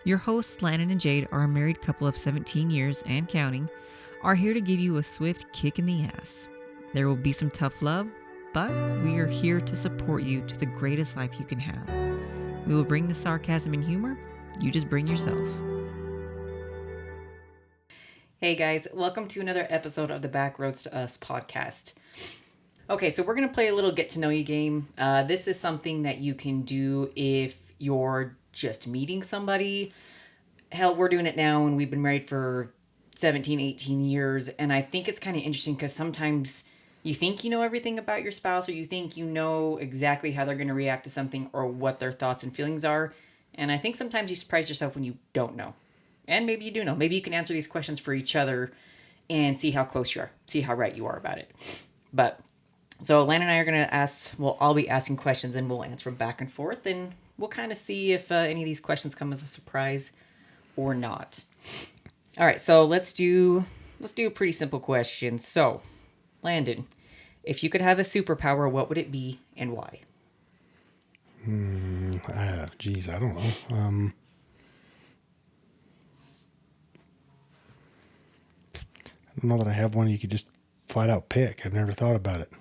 Your hosts, Landon and Jade, are a married couple of 17 years and counting, are here to give you a swift kick in the ass. There will be some tough love, but we are here to support you to the greatest life you can have. We will bring the sarcasm and humor. You just bring yourself. Hey guys, welcome to another episode of the Back Roads to Us podcast. Okay, so we're going to play a little get to know you game. This is something that you can do if you're just meeting somebody. Hell, we're doing it now and we've been married for 17, 18 years. And I think it's kind of interesting because sometimes you think you know everything about your spouse, or you think you know exactly how they're going to react to something or what their thoughts and feelings are. And I think sometimes you surprise yourself when you don't know. And maybe you do know. Maybe you can answer these questions for each other and see how close you are. See how right you are about it. But, so Landon and I are going to ask, well, I'll be asking questions and we'll answer them back and forth. And we'll kind of see if any of these questions come as a surprise or not. All right, so let's do a pretty simple question. So, Landon, if you could have a superpower, what would it be and why? I don't know. I don't know that I have one you could just flat out pick. I've never thought about it.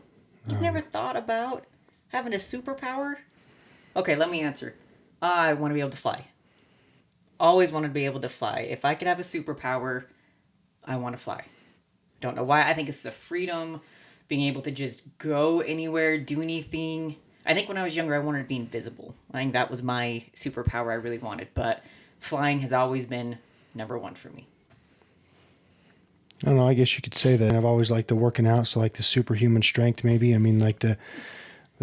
You've never thought about having a superpower? Okay, let me answer. I want to be able to fly. Always wanted to be able to fly. If I could have a superpower, I want to fly. Don't know why. I think it's the freedom, being able to just go anywhere, do anything. I think when I was younger, I wanted to be invisible. I think that was my superpower I really wanted. But flying has always been number one for me. I don't know. I guess you could say that. I've always liked the working out, so like the superhuman strength, maybe. I mean, like the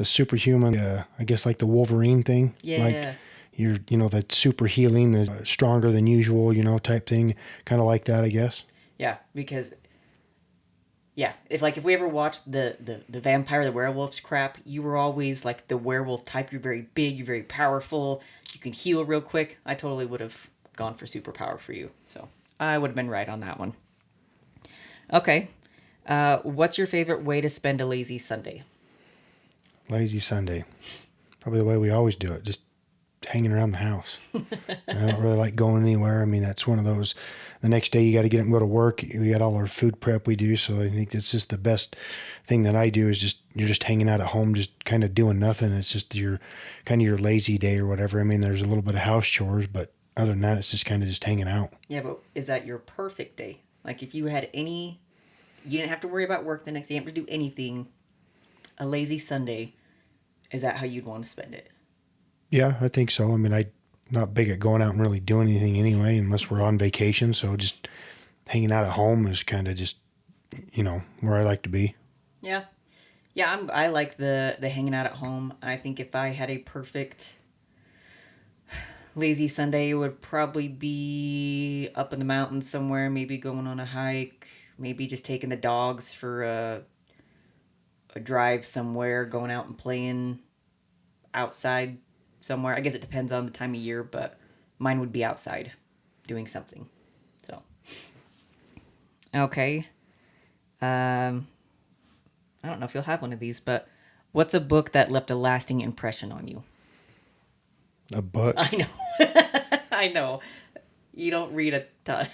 superhuman. I guess like the Wolverine thing. Yeah. Like the super healing, the stronger than usual, type thing. Kind of like that, I guess. Yeah, because if we ever watched the vampire, the werewolves crap, you were always like the werewolf type. You're very big, you're very powerful, you can heal real quick. I totally would have gone for superpower for you. So I would have been right on that one. Okay. What's your favorite way to spend a lazy Sunday? Lazy Sunday. Probably the way we always do it, just hanging around the house. I don't really like going anywhere. I mean, that's one of those, the next day you got to get up and go to work. We got all our food prep we do. So I think that's just the best thing that I do is you're just hanging out at home, just kind of doing nothing. It's just your lazy day or whatever. I mean, there's a little bit of house chores, but other than that, it's just kind of just hanging out. Yeah, but is that your perfect day? Like if you had you didn't have to worry about work the next day, you didn't have to do anything, a lazy Sunday, is that how you'd want to spend it? Yeah, I think so. I mean, I'm not big at going out and really doing anything anyway, unless we're on vacation. So just hanging out at home is kind of just, where I like to be. Yeah. Yeah, I like the hanging out at home. I think if I had a perfect lazy Sunday, it would probably be up in the mountains somewhere, maybe going on a hike, maybe just taking the dogs for a drive somewhere, going out and playing outside somewhere. I guess it depends on the time of year, but mine would be outside doing something. So, okay. I don't know if you'll have one of these, but what's a book that left a lasting impression on you? A book? I know. I know. You don't read a ton.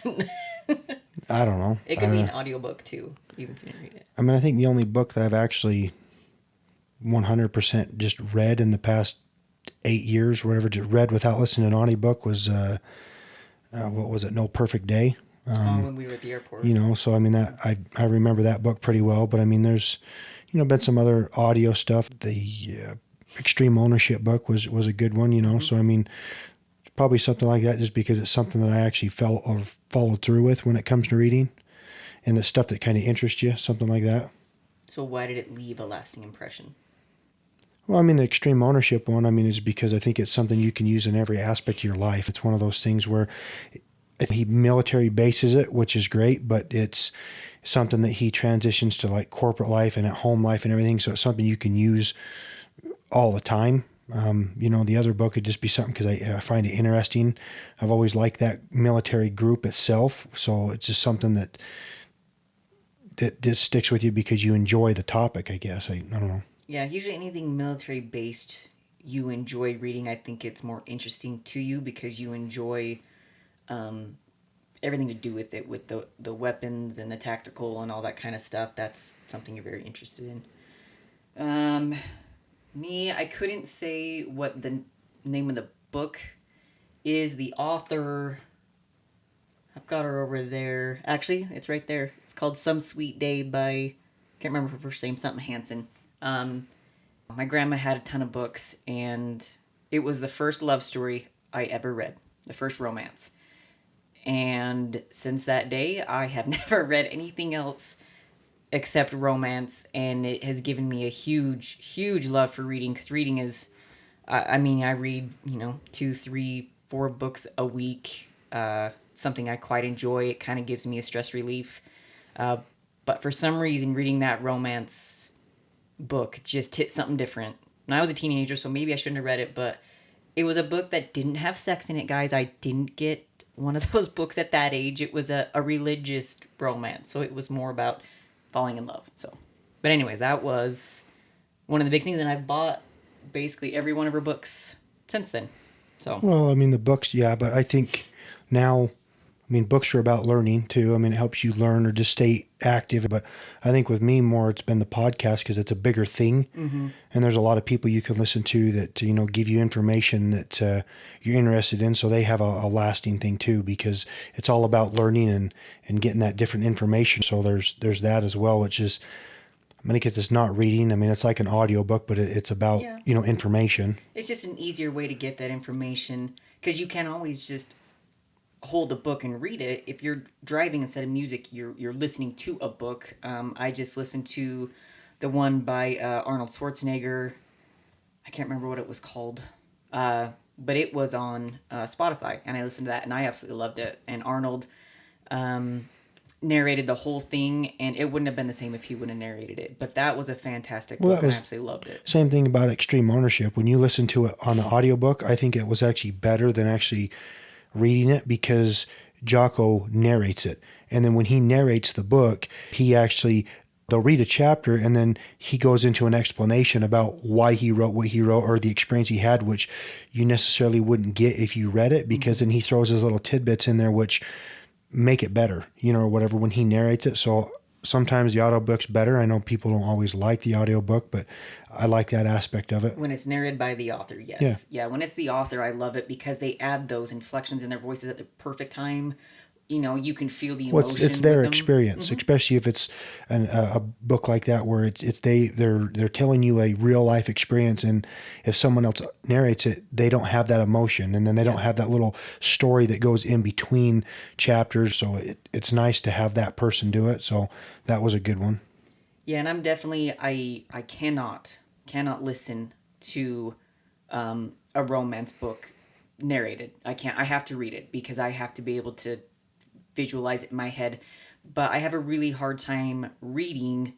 I don't know. It could be an audiobook too, even if you didn't read it. I mean, I think the only book that I've actually 100% just read in the past 8 years, whatever, just read without listening to an audiobook was, what was it? No Perfect Day. When we were at the airport. So I mean that I remember that book pretty well, but I mean, there's, been some other audio stuff. The Extreme Ownership book was a good one, Mm-hmm. So I mean, probably something like that, just because it's something that I actually felt or followed through with when it comes to reading, and the stuff that kind of interests you, something like that. So why did it leave a lasting impression? Well, I mean, the Extreme Ownership one, I mean, is because I think it's something you can use in every aspect of your life. It's one of those things where he military bases it, which is great, but it's something that he transitions to like corporate life and at home life and everything. So it's something you can use all the time. The other book would just be something because I find it interesting. I've always liked that military group itself. So it's just something that just sticks with you because you enjoy the topic, I guess. I don't know. Yeah, usually anything military based you enjoy reading. I think it's more interesting to you because you enjoy everything to do with it, with the weapons and the tactical and all that kind of stuff. That's something you're very interested in. Me, I couldn't say what the name of the book is. The author, I've got her over there. Actually, it's right there. It's called Some Sweet Day by, can't remember her first name, something Hansen. My grandma had a ton of books, and it was the first love story I ever read, the first romance. And since that day, I have never read anything else except romance, and it has given me a huge, huge love for reading, because reading is, I mean, I read, 2, 3, 4 books a week, something I quite enjoy. It kind of gives me a stress relief. But for some reason, reading that romance book just hit something different. And I was a teenager, so maybe I shouldn't have read it, but it was a book that didn't have sex in it, guys. I didn't get one of those books at that age. It was a religious romance, so it was more about falling in love. So, but anyways, that was one of the big things, and I've bought basically every one of her books since then. So, Well, I mean, the books, yeah, but I think now, I mean, books are about learning too. I mean, it helps you learn or just stay active. But I think with me more, it's been the podcast because it's a bigger thing. And there's a lot of people you can listen to that, give you information that you're interested in. So they have a lasting thing too, because it's all about learning and getting that different information. So there's that as well, which is, I mean, because it's not reading. I mean, it's like an audiobook, but it's about, yeah, information. it's just an easier way to get that information, because you can't always just hold a book and read it. If you're driving instead of music, you're listening to a book. I just listened to the one by Arnold Schwarzenegger. I can't remember what it was called, but it was on Spotify, and I listened to that, and I absolutely loved it. And Arnold narrated the whole thing, and it wouldn't have been the same if he wouldn't have narrated it. But that was a fantastic Well, book, that and I was absolutely loved it. same thing about extreme ownership. When you listen to it on the audiobook, I think it was actually better than actually reading it because Jocko narrates it. And then when he narrates the book, he actually, they'll read a chapter and then he goes into an explanation about why he wrote what he wrote or the experience he had, which you necessarily wouldn't get if you read it, because then he throws his little tidbits in there which make it better, or whatever when he narrates it. So sometimes the audiobook's better. I know people don't always like the audiobook, but I like that aspect of it. When it's narrated by the author, Yeah. yes. Yeah, when it's the author, I love it because they add those inflections in their voices at the perfect time. You can feel the Well, emotion it's their with them. experience, especially if it's a book like that where they're telling you a real life experience, and if someone else narrates it, they don't have that emotion, and then they don't have that little story that goes in between chapters. So it's nice to have that person do it. So that was a good one. Yeah, and I'm definitely I cannot listen to a romance book narrated. I can't. I have to read it because I have to be able to visualize it in my head. But I have a really hard time reading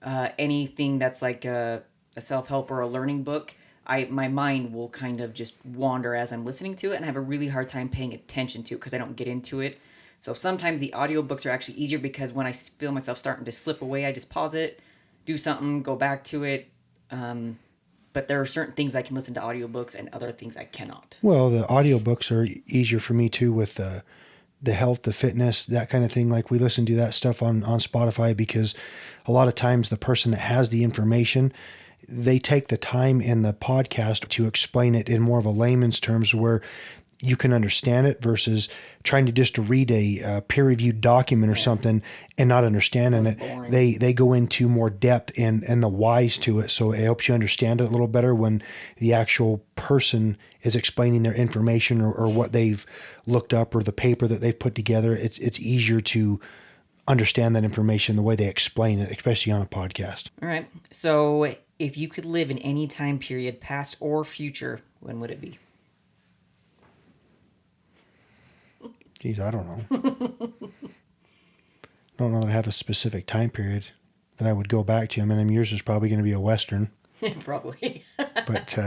anything that's like a self help or a learning book. My mind will kind of just wander as I'm listening to it, and I have a really hard time paying attention to it because I don't get into it. So sometimes the audiobooks are actually easier because when I feel myself starting to slip away, I just pause it, do something, go back to it. But there are certain things I can listen to audiobooks and other things I cannot. Well, the audiobooks are easier for me too with the health, the fitness, that kind of thing. Like we listen to that stuff on Spotify because a lot of times the person that has the information, they take the time in the podcast to explain it in more of a layman's terms where you can understand it versus trying to just read a peer-reviewed document or something and not understanding it. Boring. They go into more depth and the whys to it, so it helps you understand it a little better when the actual person is explaining their information or what they've looked up or the paper that they've put together. It's easier to understand that information the way they explain it, especially on a podcast. All right. So if you could live in any time period, past or future, when would it be? Geez, I don't know. Don't know that I have a specific time period that I would go back to. I mean, yours is probably going to be a Western, Probably. but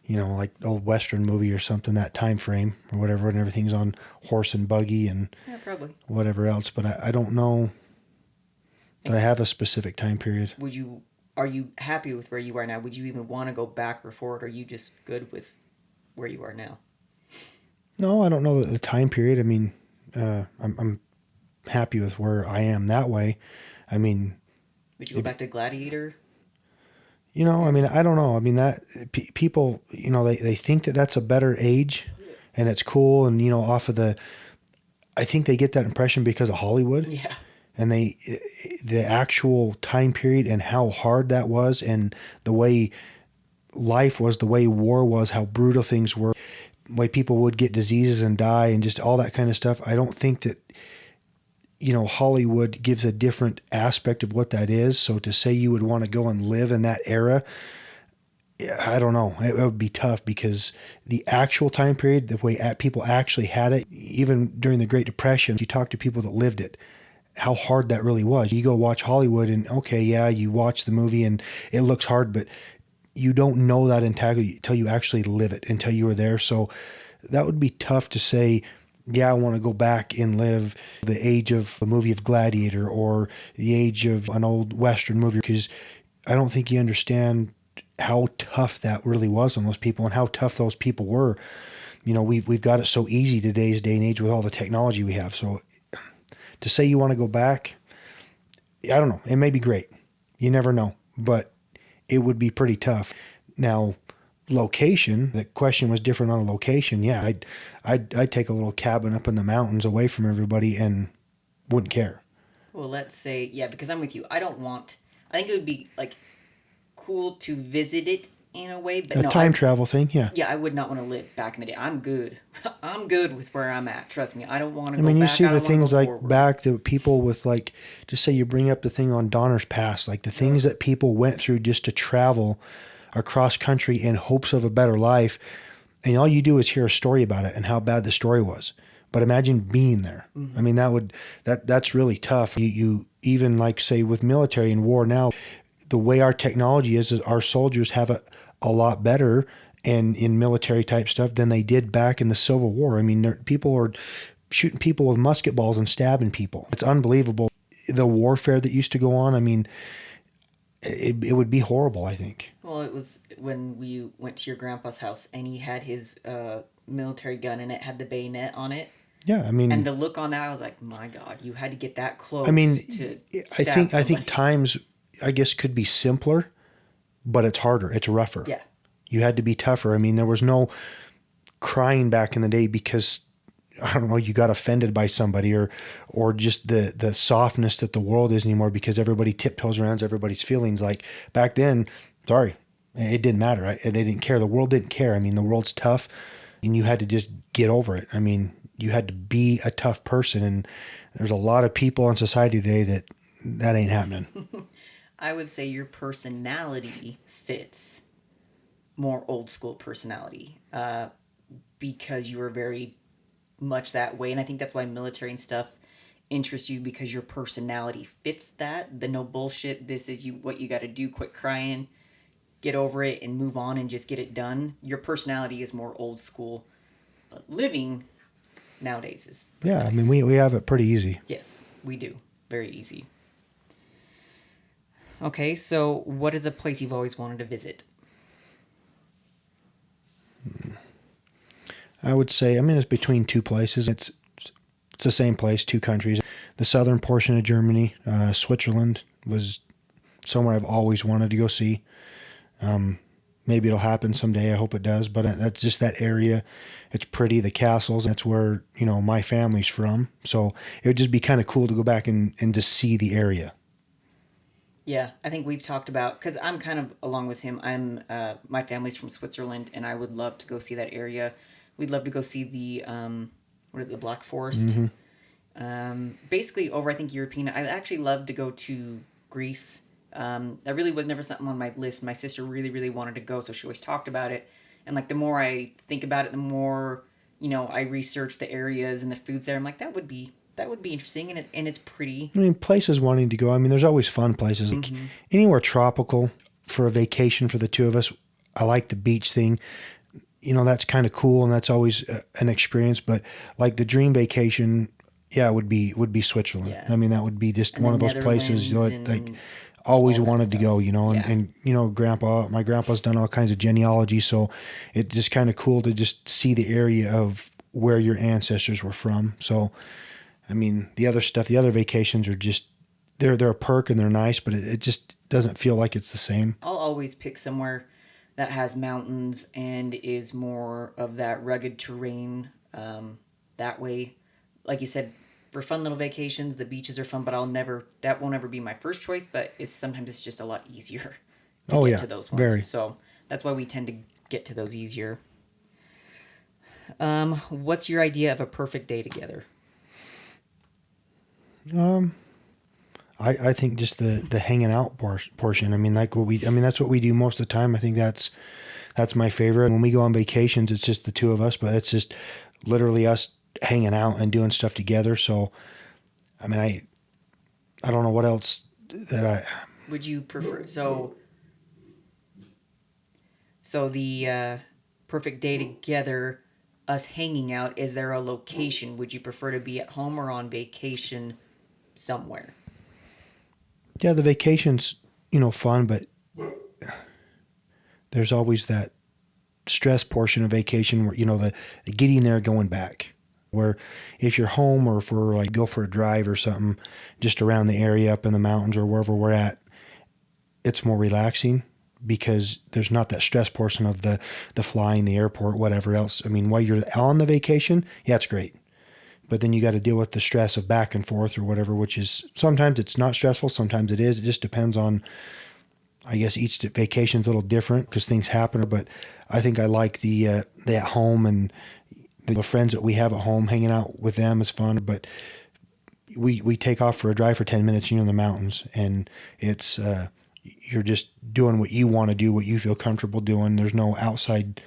like old Western movie or something, that time frame or whatever, and everything's on horse and buggy and Yeah, probably. whatever else. But I don't know that I have a specific time period. Are you happy with where you are now? Would you even want to go back or forward? Or are you just good with where you are now? No, I don't know the time period. I mean, I'm happy with where I am that way. I mean, Would you go if, back to Gladiator I era? mean, I don't know. I mean, that people, they think that that's a better age and it's cool. And, off of I think they get that impression because of Hollywood Yeah. and the actual time period and how hard that was and the way life was, the way war was, how brutal things were, the way people would get diseases and die and just all that kind of stuff. I don't think that Hollywood gives a different aspect of what that is. So to say you would want to go and live in that era, I don't know. It would be tough because the actual time period, the way people actually had it, even during the Great Depression, you talk to people that lived it, how hard that really was. You go watch Hollywood and okay, yeah, you watch the movie and it looks hard, but you don't know that until you actually live it, until you were there. So that would be tough to say, yeah, I want to go back and live the age of the movie of Gladiator or the age of an old Western movie because I don't think you understand how tough that really was on those people and how tough those people were. We've got it so easy today's day and age with all the technology we have. So to say you want to go back, I don't know. It may be great. You never know, but it would be pretty tough. Now, location, the question was different on a location. Yeah, I'd take a little cabin up in the mountains away from everybody and wouldn't care. Well, let's say, yeah, because I'm with you. I think it would be like cool to visit it in a way, but A no, time travel thing, yeah. yeah, I would not want to live back in the day. I'm good. I'm good with where I'm at. Trust me. I don't want to I go mean, you back. see I the don't want to go things like forward. back the people with like, just say you bring up the thing on Donner's Pass, like the things that people went through just to travel across country in hopes of a better life. And all you do is hear a story about it and how bad the story was. But imagine being there. I mean, that's really tough. You even like say with military and war now, the way our technology is our soldiers have it a lot better and in military type stuff than they did back in the Civil War. I mean, people are shooting people with musket balls and stabbing people. It's unbelievable. The warfare that used to go on. I mean, it would be horrible, I think. Well, it was when we went to your grandpa's house and he had his military gun and it had the bayonet on it. Yeah, And the look on that, I was like, my God, you had to get that I mean, close to I stab think I think somebody. times I guess could be simpler, but it's harder. It's rougher. Yeah. You had to be tougher. I mean, there was no crying back in the day because I don't know, you got offended by somebody or just the softness that the world is anymore because everybody tiptoes around everybody's feelings. Like back then, sorry, it didn't matter. Right? They didn't care. The world didn't care. I mean, the world's tough and you had to just get over it. I mean, you had to be a tough person. And there's a lot of people in society today that ain't happening. I would say your personality fits more old school personality because you were very much that way. And I think that's why military and stuff interest you because your personality fits that. The no bullshit, this is you what you got to do, quit crying, get over it and move on and just get it done. Your personality is more old school, but living nowadays is pretty Yeah. I mean, nice. we have it pretty easy. Yes, we do. Very easy. Okay, so what is a place you've always wanted to visit? I would say, I mean, it's between two places. It's the same place, two countries. The southern portion of Germany, Switzerland, was somewhere I've always wanted to go see. Maybe it'll happen someday. I hope it does. But that's just that area. It's pretty. The castles. That's where my family's from. So it would just be kind of cool to go back and just see the area. Yeah, I think we've talked about because I'm kind of along with him. I'm my family's from Switzerland, and I would love to go see that area. We'd love to go see the what is it, the Black Forest. Mm-hmm. Basically, over I think European. I actually love to go to Greece. That really was never something on my list. My sister really, really wanted to go, so she always talked about it. And like the more I think about it, the more I research the areas and the foods there. I'm like that would be interesting, and it's pretty. I mean, places wanting to go. I mean, there's always fun places. Like anywhere tropical for a vacation for the two of us. I like the beach thing. That's kind of cool and that's always an experience. But like the dream vacation, yeah, would be Switzerland. Yeah. I mean, that would be just And one the of those places Netherlands like and always all that wanted to stuff. go. Yeah. And my grandpa's done all kinds of genealogy, so it's just kind of cool to just see the area of where your ancestors were from. So, I mean, the other stuff, the other vacations are just, they're a perk and they're nice, but it just doesn't feel like it's the same. I'll always pick somewhere that has mountains and is more of that rugged terrain. That way, like you said, for fun little vacations, the beaches are fun, but that won't ever be my first choice, but sometimes it's just a lot easier to Oh get yeah, to those ones. very. So that's why we tend to get to those easier. What's your idea of a perfect day together? I think just the hanging out portion. I mean, that's what we do most of the time. I think that's my favorite. When we go on vacations, it's just the two of us, but it's just literally us hanging out and doing stuff together. So, I mean, I don't know what else that I. Would you prefer the perfect day together, us hanging out? Is there a location? Would you prefer to be at home or on vacation somewhere? Yeah, the vacation's fun, but there's always that stress portion of vacation where the getting there, going back. Where if you're home or if we're like go for a drive or something, just around the area up in the mountains or wherever we're at, it's more relaxing because there's not that stress portion of the flying, the airport, whatever else. I mean, while you're on the vacation, yeah, it's great. But then you got to deal with the stress of back and forth or whatever, which is sometimes it's not stressful, sometimes it is. It just depends on, I guess each vacation's a little different because things happen. But I think I like the at home and the friends that we have at home, hanging out with them is fun. But we take off for a drive for 10 minutes, in the mountains, and it's you're just doing what you want to do, what you feel comfortable doing. There's no outside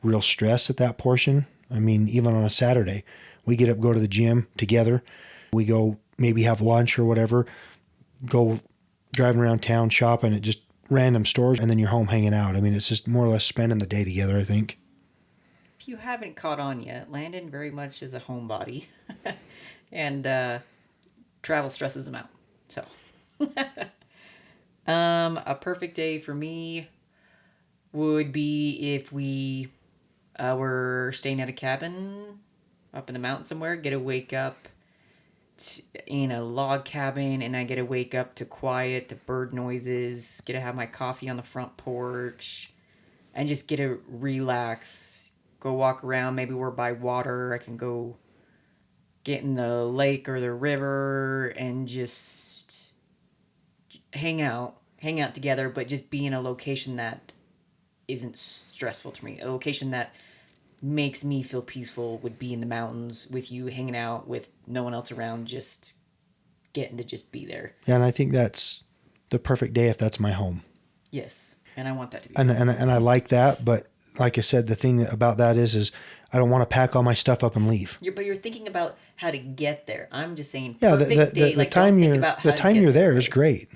real stress at that portion. I mean, even on a Saturday, we get up, go to the gym together. We go maybe have lunch or whatever, go driving around town shopping at just random stores, and then you're home hanging out. I mean, it's just more or less spending the day together, I think. If you haven't caught on yet, Landon very much is a homebody, and travel stresses him out. So, a perfect day for me would be if we were staying at a cabin up in the mountains somewhere. Get to wake up in a log cabin, and I get to wake up to quiet, to bird noises. Get to have my coffee on the front porch, and just get to relax. Go walk around. Maybe we're by water. I can go get in the lake or the river and just hang out together, but just be in a location that isn't stressful to me. A location that makes me feel peaceful would be in the mountains with you, hanging out with no one else around, just getting to just be there. Yeah, and I think that's the perfect day if that's my home. Yes, and I want that to be. And I like that, but like I said, the thing about that is I don't want to pack all my stuff up and leave. But you're thinking about how to get there. I'm just saying, Yeah, perfect day. the time you're there right? is great.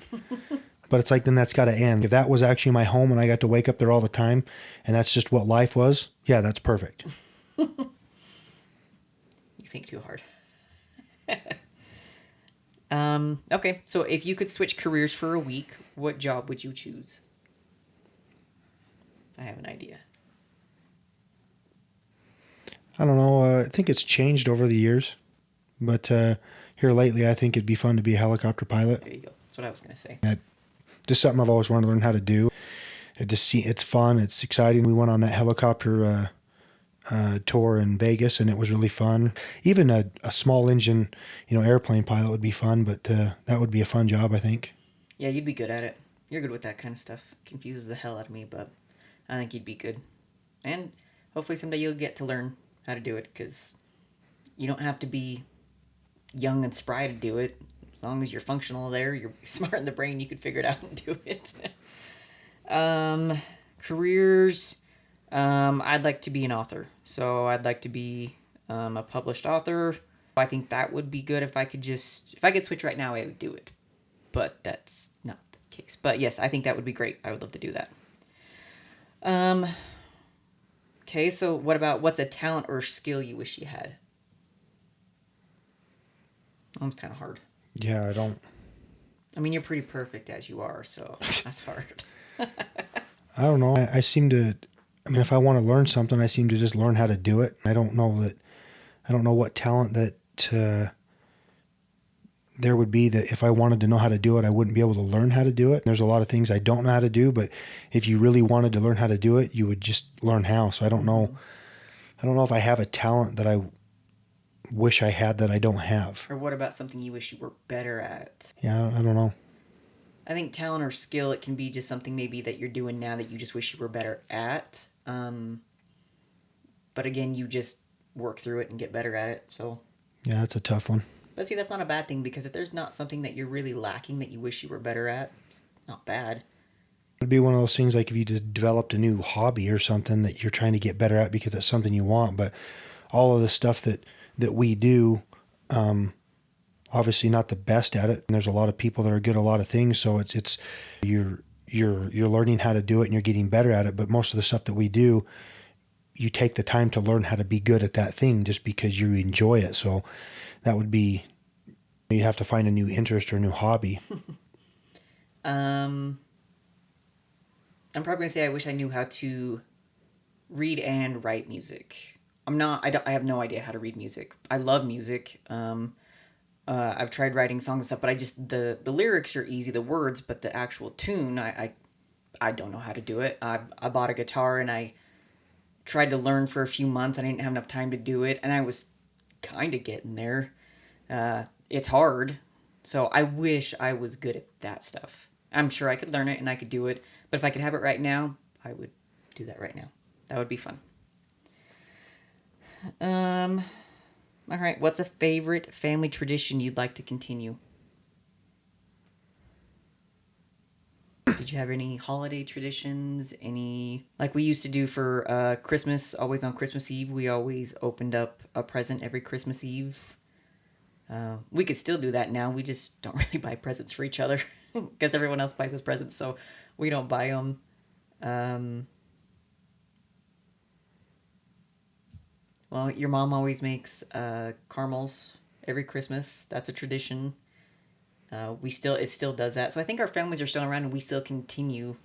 But it's like, then that's got to end. If that was actually my home and I got to wake up there all the time and that's just what life was, yeah, that's perfect. You think too hard. Okay, so if you could switch careers for a week, what job would you choose? I have an idea. I don't know. I think it's changed over the years. But here lately, I think it'd be fun to be a helicopter pilot. There you go. That's what I was going to say. Just something I've always wanted to learn how to do. It's fun. It's exciting. We went on that helicopter tour in Vegas, and it was really fun. Even a small engine, airplane pilot would be fun, but that would be a fun job, I think. Yeah, you'd be good at it. You're good with that kind of stuff. Confuses the hell out of me, but I think you'd be good. And hopefully someday you'll get to learn how to do it, because you don't have to be young and spry to do it. As long as you're functional there, you're smart in the brain, you could figure it out and do it. Careers. I'd like to be an author. So I'd like to be a published author. I think that would be good if I could switch right now, I would do it. But that's not the case. But yes, I think that would be great. I would love to do that. Okay, so what's a talent or skill you wish you had? That one's kind of hard. Yeah, I don't. I mean, you're pretty perfect as you are, so that's hard. I don't know. I seem to. I mean, if I want to learn something, I seem to just learn how to do it. I don't know that I don't know what talent that there would be that if I wanted to know how to do it, I wouldn't be able to learn how to do it. There's a lot of things I don't know how to do, but if you really wanted to learn how to do it, you would just learn how. So I don't know. Mm-hmm. I don't know if I have a talent that I wish I had that I don't have. Or what about something you wish you were better at? Yeah, I don't know. I think talent or skill, it can be just something maybe that you're doing now that you just wish you were better at. But again, you just work through it and get better at it. So, Yeah, that's a tough one. but see, that's not a bad thing, because if there's not something that you're really lacking that you wish you were better at, it's not bad. It'd be one of those things like if you just developed a new hobby or something that you're trying to get better at because it's something you want. But all of the stuff that we do, obviously not the best at it. And there's a lot of people that are good at a lot of things. So it's you're learning how to do it and you're getting better at it. But most of the stuff that we do, you take the time to learn how to be good at that thing just because you enjoy it. So that would be, you'd have to find a new interest or a new hobby. I'm probably gonna say I wish I knew how to read and write music. I'm not. I have no idea how to read music. I love music. I've tried writing songs and stuff, but I just the lyrics are easy, the words, but the actual tune, I don't know how to do it. I bought a guitar and I tried to learn for a few months. I didn't have enough time to do it, and I was kind of getting there. It's hard, so I wish I was good at that stuff. I'm sure I could learn it and I could do it, but if I could have it right now, I would do that right now. That would be fun. Um, all right. What's a favorite family tradition you'd like to continue? Did you have any holiday traditions? Any, like we used to do for Christmas, always on Christmas Eve, we always opened up a present every Christmas Eve. We could still do that now. We just don't really buy presents for each other because everyone else buys us presents, so we don't buy them. Um, well, your mom always makes caramels every Christmas. That's a tradition. It still does that. So I think our families are still around and we still continue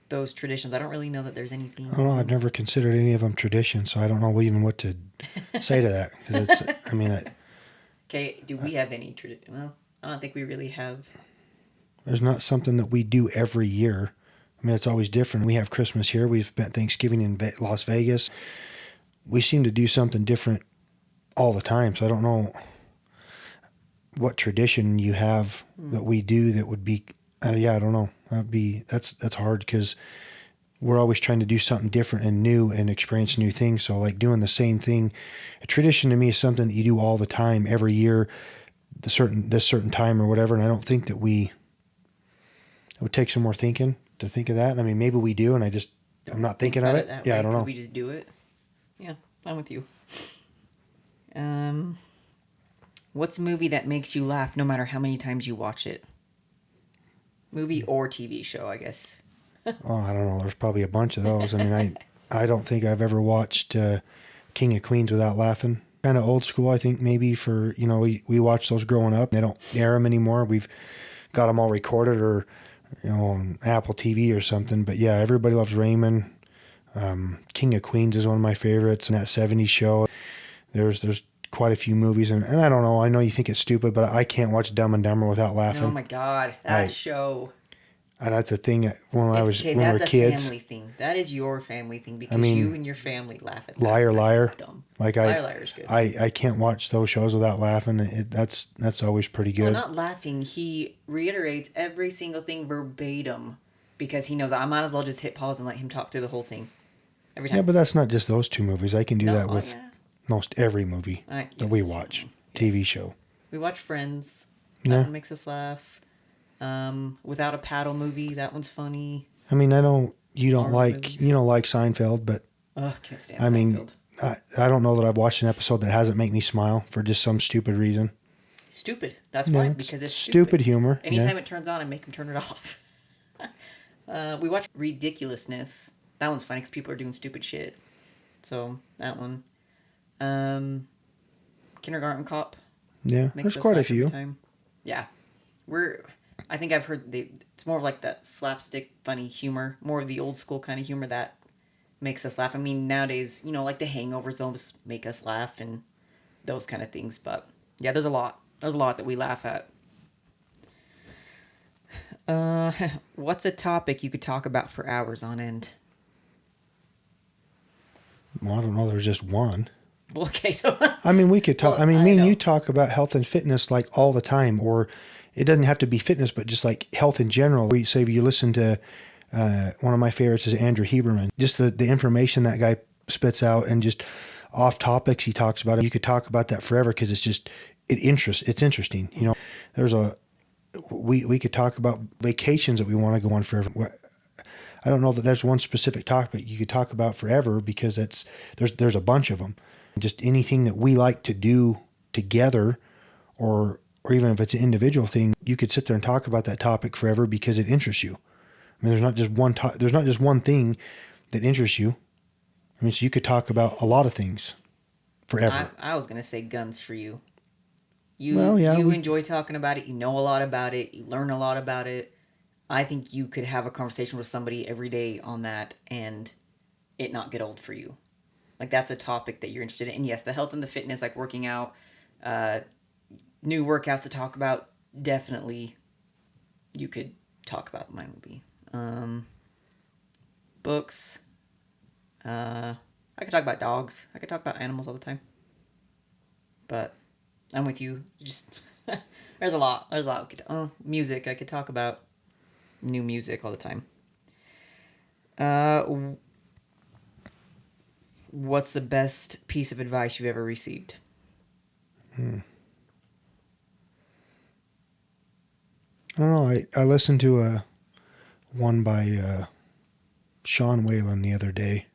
those traditions. I don't really know that there's anything. I don't know. I've never considered any of them traditions, so I don't know even what to say to that. Because it's, I mean, Okay, do we have any tradition? Well, I don't think we really have. there's not something that we do every year. I mean, it's always different. We have Christmas here. We've spent Thanksgiving in Las Vegas. We seem to do something different all the time. So I don't know what tradition you have that we do that would be. Yeah, I don't know. That's hard because we're always trying to do something different and new and experience new things. So like doing the same thing, a tradition to me is something that you do all the time, every year, this certain time or whatever. And I don't think that it would take some more thinking to think of that. I mean, maybe we do, and I'm not thinking of it. Yeah, I don't know. We just do it. Yeah, I'm with you. What's a movie that makes you laugh no matter how many times you watch it? Movie or TV show, I guess. Oh, I don't know. There's probably a bunch of those. I mean, I don't think I've ever watched King of Queens without laughing. Kind of old school, I think, maybe for, we watched those growing up. They don't air them anymore. We've got them all recorded or, on Apple TV or something. But yeah, everybody loves Raymond. King of Queens is one of my favorites. And that 70s show, there's quite a few movies. And I don't know. I know you think it's stupid, but I can't watch Dumb and Dumber without laughing. Oh my God, that show. And that's a thing when we were kids. That's a family thing. That is your family thing because you and your family laugh at that. Liar, Liar. Dumb. Like Liar, Liar is good. I can't watch those shows without laughing. That's always pretty good. Well, not laughing. He reiterates every single thing verbatim because he knows I might as well just hit pause and let him talk through the whole thing every time. Yeah, but that's not just those two movies. I can do that with most every movie that we watch. TV show. We watch Friends. That one makes us laugh. Without a Paddle movie, that one's funny. I mean, you don't like Seinfeld, but can't stand Seinfeld. I don't know that I've watched an episode that hasn't made me smile for just some stupid reason. Stupid. That's why, because it's stupid humor. Anytime it turns on, I make him turn it off. We watch Ridiculousness. That one's funny because people are doing stupid shit. So that one. Kindergarten Cop. Yeah, there's quite a few. Yeah, I think I've heard it's more of like that slapstick funny humor, more of the old school kind of humor that makes us laugh. I mean, nowadays, like The Hangovers, those make us laugh, and those kind of things. But yeah, there's a lot. There's a lot that we laugh at. Uh, what's a topic you could talk about for hours on end? Well, I don't know. There's just one. Well, okay, so I mean, we could talk. well, I mean, I me and you know. talk about health and fitness like all the time, or it doesn't have to be fitness, but just like health in general. We say if you listen to one of my favorites is Andrew Huberman. Just the information that guy spits out and just off topics he talks about. You could talk about that forever because it's just it's interesting. You know, there's a we could talk about vacations that we want to go on forever. I don't know that there's one specific topic you could talk about forever because there's a bunch of them. Just anything that we like to do together, or even if it's an individual thing, you could sit there and talk about that topic forever because it interests you. I mean, there's not just one thing that interests you. I mean, so you could talk about a lot of things forever. I was gonna say guns for you. Well, yeah, You enjoy talking about it. You know a lot about it. You learn a lot about it. I think you could have a conversation with somebody every day on that and it not get old for you. Like that's a topic that you're interested in. And yes, the health and the fitness, like working out, uh, new workouts to talk about, definitely you could talk about. Mine would be books. I could talk about dogs. I could talk about animals all the time. But I'm with you. Just there's a lot. There's a lot. Music. I could talk about new music all the time. Uh, what's the best piece of advice you've ever received? I don't know. I listened to one by Sean Whalen the other day.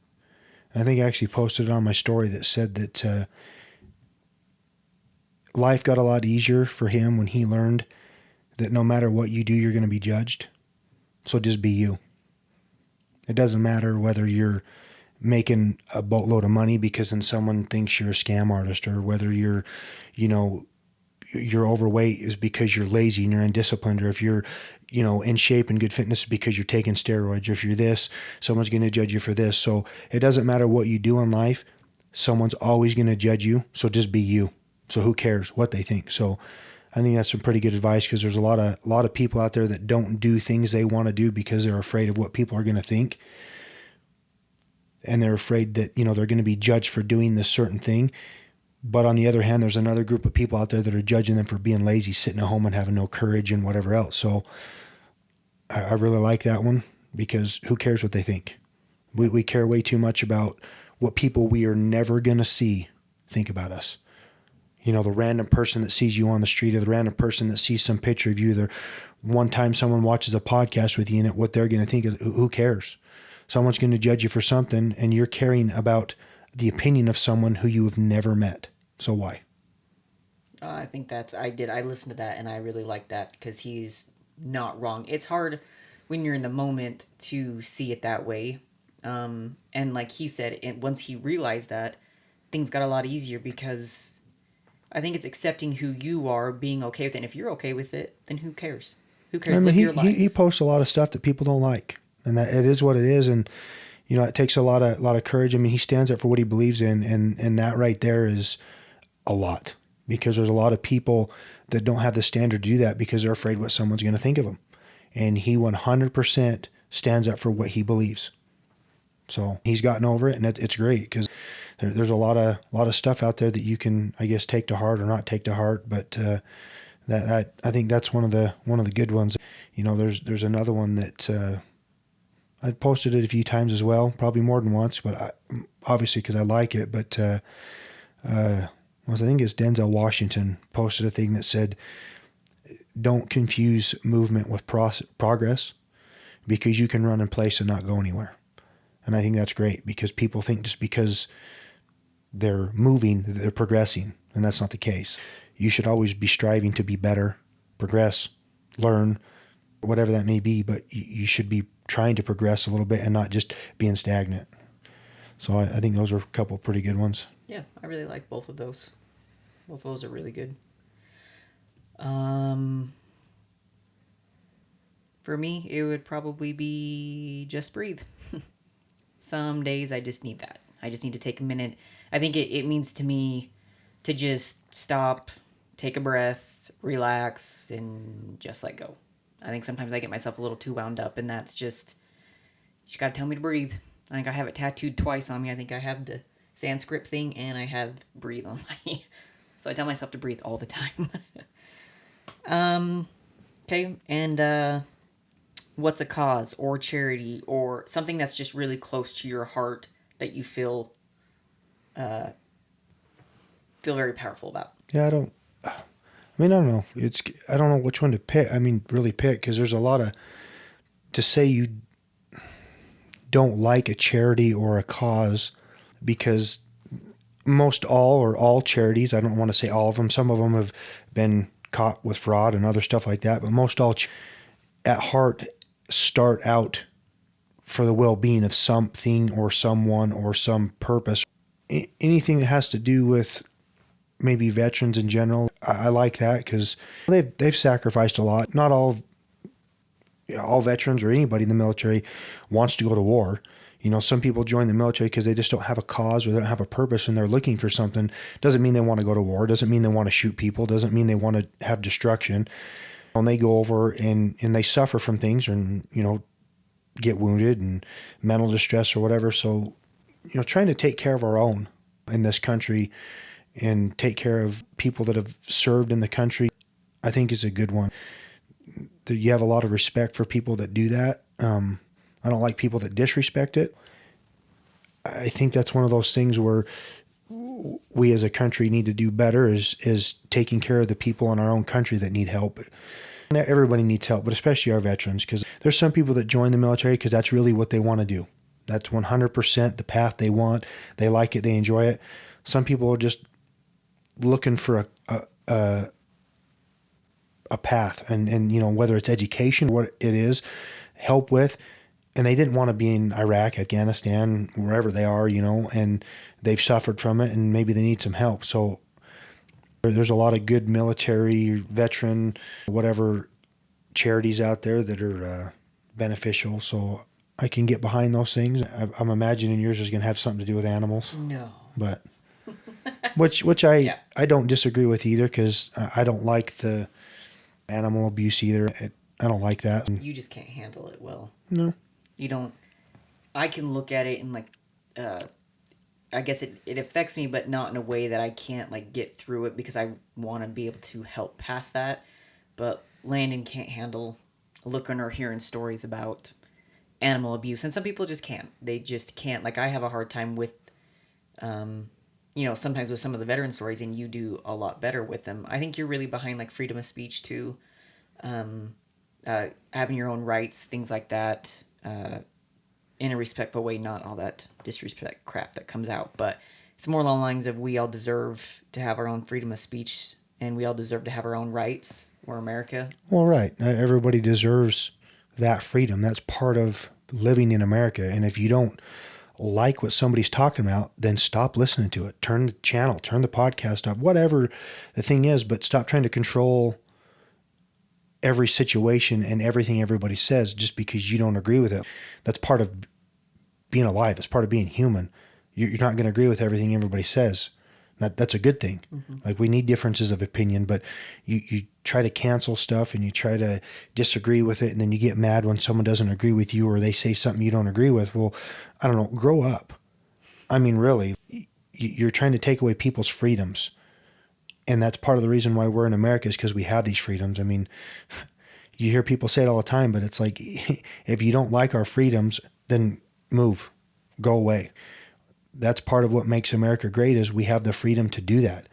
I think I actually posted it on my story that said that life got a lot easier for him when he learned that no matter what you do, you're going to be judged. So just be you. It doesn't matter whether you're making a boatload of money because then someone thinks you're a scam artist, or whether you know, you're overweight is because you're lazy and you're undisciplined, or if you're, in shape and good fitness because you're taking steroids, or if you're this, someone's going to judge you for this. So it doesn't matter what you do in life. Someone's always going to judge you. So just be you. So who cares what they think? So I think that's some pretty good advice because there's a lot of people out there that don't do things they want to do because they're afraid of what people are going to think. And they're afraid that, they're going to be judged for doing this certain thing. But on the other hand, there's another group of people out there that are judging them for being lazy, sitting at home and having no courage and whatever else. So I really like that one because who cares what they think? We care way too much about what people we are never going to see think about us. The random person that sees you on the street, or the random person that sees some picture of you. The one time someone watches a podcast with you and what they're going to think is, who cares? Someone's going to judge you for something and you're caring about the opinion of someone who you have never met. So why? I think I listened to that and I really like that because he's not wrong. It's hard when you're in the moment to see it that way. And like he said, once he realized that, things got a lot easier because I think it's accepting who you are, being okay with it. And if you're okay with it, then who cares? Who cares? I mean, Live he, your he, he life. posts a lot of stuff that people don't like, and that it is what it is. And, it takes a lot of courage. I mean, he stands up for what he believes in. And that right there is a lot, because there's a lot of people that don't have the standard to do that because they're afraid what someone's going to think of them. And he 100% stands up for what he believes. So he's gotten over it, and it's great because there's a lot of stuff out there that you can, I guess, take to heart or not take to heart. But that I think that's one of the good ones. There's another one that I posted it a few times as well, probably more than once, but obviously because I like it. But I think it's Denzel Washington posted a thing that said, "Don't confuse movement with progress, because you can run in place and not go anywhere." And I think that's great because people think just because they're moving, they're progressing, and that's not the case. You should always be striving to be better, progress, learn, whatever that may be, but you should be trying to progress a little bit and not just being stagnant. So I think those are a couple of pretty good ones. Yeah, I really like both of those. Both of those are really good. Um, for me, it would probably be just breathe. Some days I just need that. I just need to take a minute. I think it means to me to just stop, take a breath, relax, and just let go. I think sometimes I get myself a little too wound up, and that's just, you just gotta tell me to breathe. I think I have it tattooed twice on me. I think I have the Sanskrit thing, and I have breathe on my. So I tell myself to breathe all the time. Okay, and what's a cause or charity or something that's just really close to your heart that you feel very powerful about? Yeah, I don't know. I don't know which one to pick. I mean, really pick, because there's a lot of, to say you don't like a charity or a cause, because most all charities, I don't want to say all of them, some of them have been caught with fraud and other stuff like that, but most all at heart start out for the well-being of something or someone or some purpose. Anything that has to do with maybe veterans in general, I like that, because they've sacrificed a lot. Not all veterans or anybody in the military wants to go to war. You know, some people join the military because they just don't have a cause or they don't have a purpose and they're looking for something. Doesn't mean they want to go to war. Doesn't mean they want to shoot people. Doesn't mean they want to have destruction. And they go over and they suffer from things, and, you know, get wounded and mental distress or whatever. So, you know, trying to take care of our own in this country and take care of people that have served in the country, I think is a good one. That you have a lot of respect for people that do that. I don't like people that disrespect it. I think that's one of those things where we as a country need to do better, is taking care of the people in our own country that need help. Everybody needs help, but especially our veterans, because there's some people that join the military because that's really what they want to do. That's 100% the path they want. They like it. They enjoy it. Some people are just looking for a path, and you know, whether it's education, what it is, help with, and they didn't want to be in Iraq, Afghanistan, wherever they are, you know, and they've suffered from it, and maybe they need some help. So there's a lot of good military, veteran, whatever charities out there that are beneficial. So I can get behind those things. I'm imagining yours is going to have something to do with animals, No. but which Yeah. I don't disagree with either, because I don't like the animal abuse either. I don't like that. You just can't handle it well. No. You don't. I can look at it and like, I guess it affects me, but not in a way that I can't like get through it, because I want to be able to help past that. But Landon can't handle looking or hearing stories about animal abuse, and some people just can't. They just can't. Like, I have a hard time with, you know, sometimes with some of the veteran stories, and you do a lot better with them. I think you're really behind like freedom of speech too, having your own rights, things like that, in a respectful way, not all that disrespect crap that comes out. But it's more along the lines of, we all deserve to have our own freedom of speech, and we all deserve to have our own rights. We're America. Well, right. Everybody deserves that freedom. That's part of living in America. And if you don't like what somebody's talking about, then stop listening to it. Turn the channel, turn the podcast up, whatever the thing is, but stop trying to control every situation and everything everybody says just because you don't agree with it. That's part of being alive. It's part of being human. You're not going to agree with everything everybody says. That's a good thing. Mm-hmm. Like, we need differences of opinion, but you try to cancel stuff and you try to disagree with it, and then you get mad when someone doesn't agree with you or they say something you don't agree with. Well, I don't know, grow up. I mean, really, you're trying to take away people's freedoms. And that's part of the reason why we're in America, is because we have these freedoms. I mean, you hear people say it all the time, but it's like, if you don't like our freedoms, then move, go away. That's part of what makes America great, is we have the freedom to do that.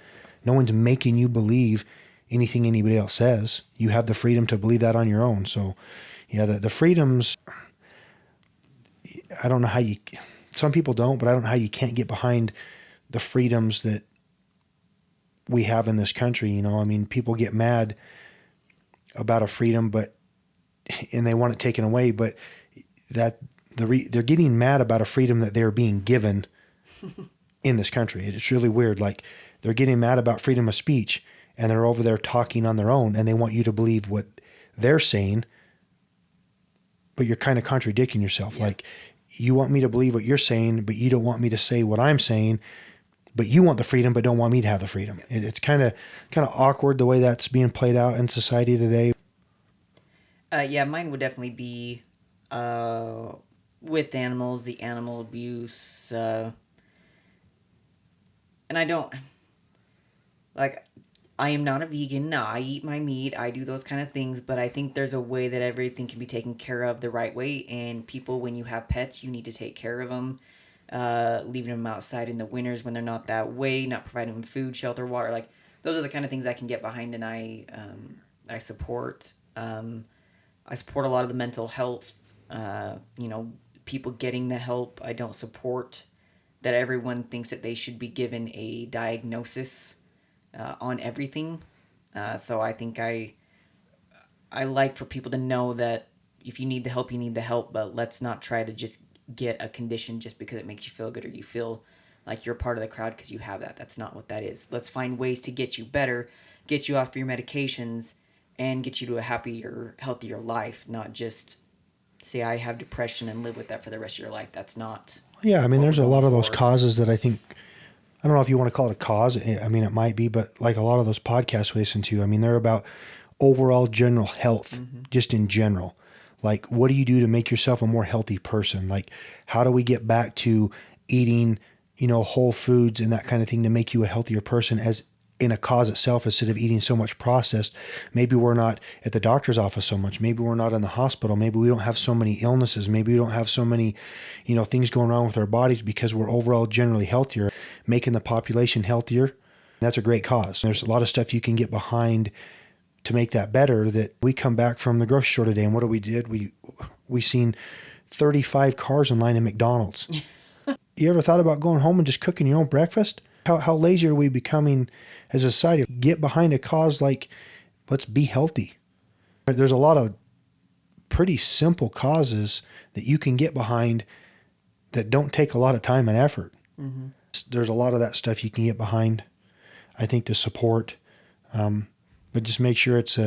No one's making you believe anything anybody else says. You have the freedom to believe that on your own. So, yeah, the freedoms, I don't know how some people don't, but I don't know how you can't get behind the freedoms that we have in this country. You know, I mean, people get mad about a freedom, and they want it taken away, but they're getting mad about a freedom that they're being given in this country. It's really weird. Like, they're getting mad about freedom of speech, and they're over there talking on their own, and they want you to believe what they're saying, but you're kind of contradicting yourself. Yeah. Like, you want me to believe what you're saying, but you don't want me to say what I'm saying. but you want the freedom, but don't want me to have the freedom. It's kind of awkward the way that's being played out in society today. Yeah, mine would definitely be uh, with animals, the animal abuse. And I don't, like, I am not a vegan. No, I eat my meat. I do those kind of things, but I think there's a way that everything can be taken care of the right way. And people, when you have pets, you need to take care of them. Leaving them outside in the winters when they're not that way, not providing them food, shelter, water. Like, those are the kind of things I can get behind, and I support. I support a lot of the mental health. People getting the help. I don't support that everyone thinks that they should be given a diagnosis on everything. So I think I like for people to know that if you need the help, you need the help, but let's not try to just get a condition just because it makes you feel good or you feel like you're part of the crowd because you have that. That's not what that is. Let's find ways to get you better, get you off your medications, and get you to a happier, healthier life, not just say I have depression and live with that for the rest of your life. That's not Yeah, I mean, what we're there's a going lot of those for. causes that I think, I don't know if you want to call it a cause. I mean, it might be, but like a lot of those podcasts we listen to, I mean, they're about overall general health, Mm-hmm. just in general. Like, what do you do to make yourself a more healthy person? Like, how do we get back to eating, whole foods and that kind of thing to make you a healthier person as in a cause itself instead of eating so much processed? Maybe we're not at the doctor's office so much. Maybe we're not in the hospital. Maybe we don't have so many illnesses. Maybe we don't have so many, things going on with our bodies because we're overall generally healthier, making the population healthier. That's a great cause. There's a lot of stuff you can get behind to make that better. That we come back from the grocery store today, and what did? We seen 35 cars in line at McDonald's. You ever thought about going home and just cooking your own breakfast? How lazy are we becoming as a society? Get behind a cause like, let's be healthy. There's a lot of pretty simple causes that you can get behind that don't take a lot of time and effort. Mm-hmm. There's a lot of that stuff you can get behind, I think, to support. But just make sure it's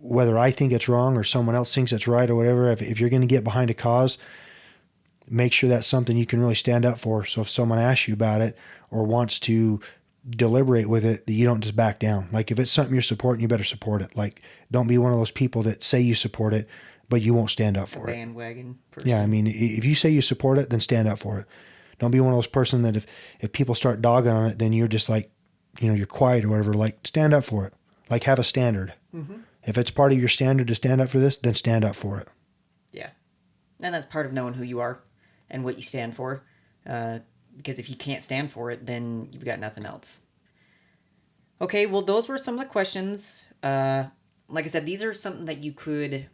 whether I think it's wrong or someone else thinks it's right or whatever. If you're going to get behind a cause, make sure that's something you can really stand up for. So if someone asks you about it or wants to deliberate with it, that you don't just back down. Like, if it's something you're supporting, you better support it. Like, don't be one of those people that say you support it, but you won't stand up for it. Bandwagon person. Yeah, I mean, if you say you support it, then stand up for it. Don't be one of those person that if people start dogging on it, then you're just like, you're quiet or whatever. Like, stand up for it. Like, have a standard. Mm-hmm. If it's part of your standard to stand up for this, then stand up for it. Yeah. And that's part of knowing who you are and what you stand for. Because if you can't stand for it, then you've got nothing else. Okay, well, those were some of the questions. Like I said, these are something that you could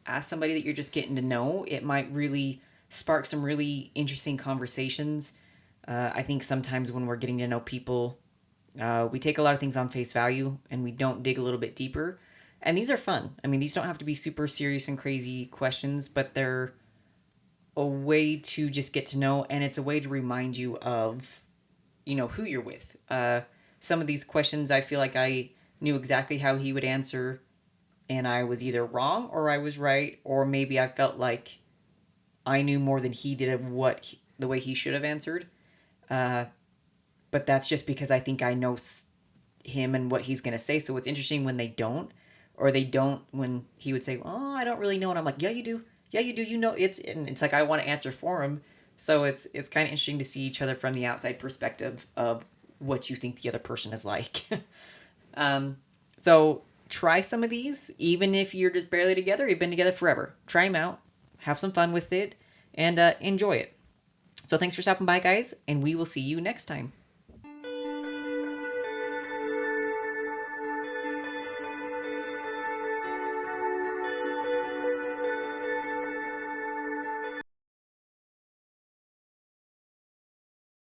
ask somebody that you're just getting to know. It might really spark some really interesting conversations. I think sometimes when we're getting to know people, we take a lot of things on face value and we don't dig a little bit deeper. And these are fun. I mean, these don't have to be super serious and crazy questions, but they're a way to just get to know, and it's a way to remind you of, who you're with. Some of these questions, I feel like I knew exactly how he would answer, and I was either wrong or I was right, or maybe I felt like I knew more than he did of the way he should have answered. But that's just because I think I know him and what he's going to say. So it's interesting when they don't, or they don't when he would say, "Oh, I don't really know," and I'm like, "Yeah, you do. Yeah, you do. And it's like I want to answer for him." So it's kind of interesting to see each other from the outside perspective of what you think the other person is like. So try some of these, even if you're just barely together. You've been together forever. Try them out, have some fun with it, and enjoy it. So thanks for stopping by, guys, and we will see you next time.